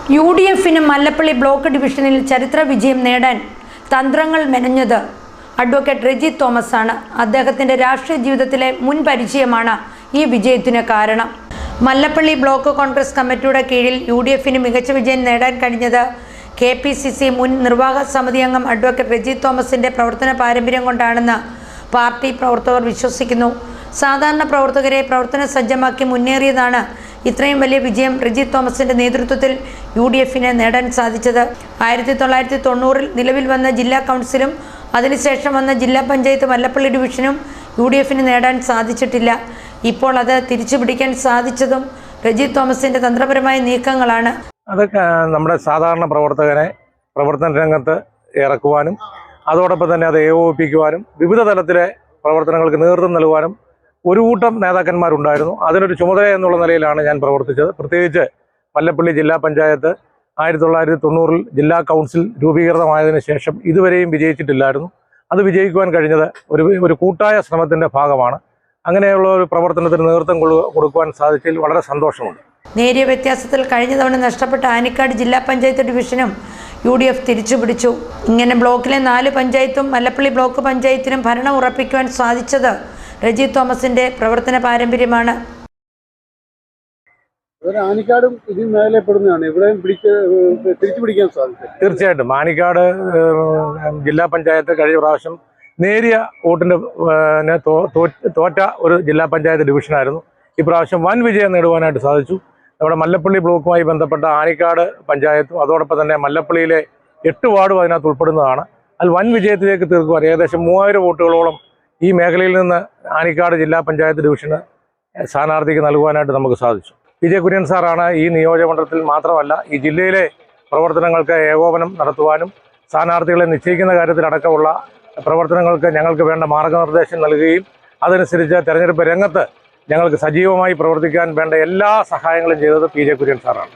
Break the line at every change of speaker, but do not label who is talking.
UDFിന് Mallappally block ഡിവിഷനിൽ ചരിത്ര വിജയം നേടാൻ തന്ത്രങ്ങൾ മെനഞ്ഞത് അഡ്വക്കേറ്റ് റെജി തോമസ് ആണ്. അദ്ദേഹത്തിൻ്റെ രാഷ്ട്രീയ ജീവിതത്തിലെ മുൻ പരിചയമാണ് ഈ വിജയത്തിന് കാരണം. മല്ലപ്പള്ളി ബ്ലോക്ക് കോൺഗ്രസ് കമ്മിറ്റിയുടെ കീഴിൽ UDFിന് മികച്ച വിജയം നേടാൻ കഴിഞ്ഞത് KPCC മുൻ നിർവാഹക സമിതി അംഗം അഡ്വക്കേറ്റ് റെജി തോമസിൻ്റെ പ്രവർത്തന പാരമ്പര്യം കൊണ്ടാണെന്ന് പാർട്ടി പ്രവർത്തകർ വിശ്വസിക്കുന്നു. സാധാരണ പ്രവർത്തകരെ പ്രവർത്തന സജ്ജമാക്കി മുന്നേറിയതാണ് ഇത്രയും വലിയ വിജയം റെജി തോമസിൻ്റെ നേതൃത്വത്തിൽ UDFിന് നേടാൻ സാധിച്ചത്. 1990 നിലവിൽ വന്ന ജില്ലാ കൗൺസിലും അതിനുശേഷം വന്ന ജില്ലാ പഞ്ചായത്ത് മല്ലപ്പള്ളി ഡിവിഷനും UDFിന് നേടാൻ സാധിച്ചിട്ടില്ല. ഇപ്പോൾ അത് തിരിച്ചു പിടിക്കാൻ സാധിച്ചതും റെജി തോമസിൻ്റെ തന്ത്രപരമായ നീക്കങ്ങളാണ്.
അതൊക്കെ നമ്മുടെ സാധാരണ പ്രവർത്തകനെ പ്രവർത്തന രംഗത്ത് ഇറക്കുവാനും അതോടൊപ്പം തന്നെ അത് ഏകോപിപ്പിക്കുവാനും വിവിധ തലത്തിലെ പ്രവർത്തനങ്ങൾക്ക് നേതൃത്വം നൽകുവാനും ഒരു കൂട്ടം നേതാക്കന്മാരുണ്ടായിരുന്നു. അതിനൊരു ചുമതല എന്നുള്ള നിലയിലാണ് ഞാൻ പ്രവർത്തിച്ചത്. പ്രത്യേകിച്ച് മല്ലപ്പള്ളി ജില്ലാ പഞ്ചായത്ത് 1990 ജില്ലാ കൗൺസിൽ രൂപീകൃതമായതിനു ശേഷം ഇതുവരെയും വിജയിച്ചിട്ടില്ലായിരുന്നു. അത് വിജയിക്കുവാൻ കഴിഞ്ഞത് ഒരു കൂട്ടായ ശ്രമത്തിൻ്റെ ഭാഗമാണ്. അങ്ങനെയുള്ള ഒരു പ്രവർത്തനത്തിന് നേതൃത്വം കൊടുക്കുവാൻ സാധിച്ചതിൽ വളരെ സന്തോഷമുണ്ട്.
നേരിയ വ്യത്യാസത്തിൽ കഴിഞ്ഞ തവണ നഷ്ടപ്പെട്ട ആനിക്കാട് ജില്ലാ പഞ്ചായത്ത് ഡിവിഷനും UDF തിരിച്ചുപിടിച്ചു. ഇങ്ങനെ ബ്ലോക്കിലെ 4 പഞ്ചായത്തും മല്ലപ്പള്ളി ബ്ലോക്ക് പഞ്ചായത്തിനും ഭരണം ഉറപ്പിക്കുവാൻ സാധിച്ചത് റെജി തോമസിന്റെ പ്രവർത്തന പാരമ്പര്യമാണ്.
ആനിക്കാടും ഇതിൽ മേഖലപ്പെടുന്നതാണ് ഇവിടെയും തിരിച്ചു പിടിക്കാൻ സാധിക്കും.
തീർച്ചയായിട്ടും ആനിക്കാട് ജില്ലാ പഞ്ചായത്ത് കഴിഞ്ഞ പ്രാവശ്യം നേരിയ വോട്ടിൻ്റെ തോറ്റ ഒരു ജില്ലാ പഞ്ചായത്ത് ഡിവിഷനായിരുന്നു. ഇപ്രാവശ്യം വൻ വിജയം നേടുവാനായിട്ട് സാധിച്ചു. നമ്മുടെ മല്ലപ്പള്ളി ബ്ലോക്കുമായി ബന്ധപ്പെട്ട ആനിക്കാട് പഞ്ചായത്തും അതോടൊപ്പം തന്നെ മല്ലപ്പള്ളിയിലെ 8 വാർഡും അതിനകത്ത് ഉൾപ്പെടുന്നതാണ്. അതിൽ വൻ വിജയത്തിലേക്ക് തീർക്കുവാൻ ഏകദേശം 3000 വോട്ടുകളോളം ഈ മേഖലയിൽ നിന്ന് ആനിക്കാട് ജില്ലാ പഞ്ചായത്ത് ഡിവിഷന് സ്ഥാനാർത്ഥിക്ക് നൽകുവാനായിട്ട് നമുക്ക് സാധിച്ചു. PJ കുര്യൻ സാറാണ് ഈ നിയോജകമണ്ഡലത്തിൽ മാത്രമല്ല ഈ ജില്ലയിലെ പ്രവർത്തനങ്ങൾക്ക് ഏകോപനം നടത്തുവാനും സ്ഥാനാർത്ഥികളെ നിശ്ചയിക്കുന്ന കാര്യത്തിലടക്കമുള്ള പ്രവർത്തനങ്ങൾക്ക് ഞങ്ങൾക്ക് വേണ്ട മാർഗനിർദ്ദേശം നൽകുകയും അതനുസരിച്ച് തെരഞ്ഞെടുപ്പ് രംഗത്ത് ഞങ്ങൾക്ക് സജീവമായി പ്രവർത്തിക്കാൻ വേണ്ട എല്ലാ സഹായങ്ങളും ചെയ്തത് PJ കുര്യൻ സാറാണ്.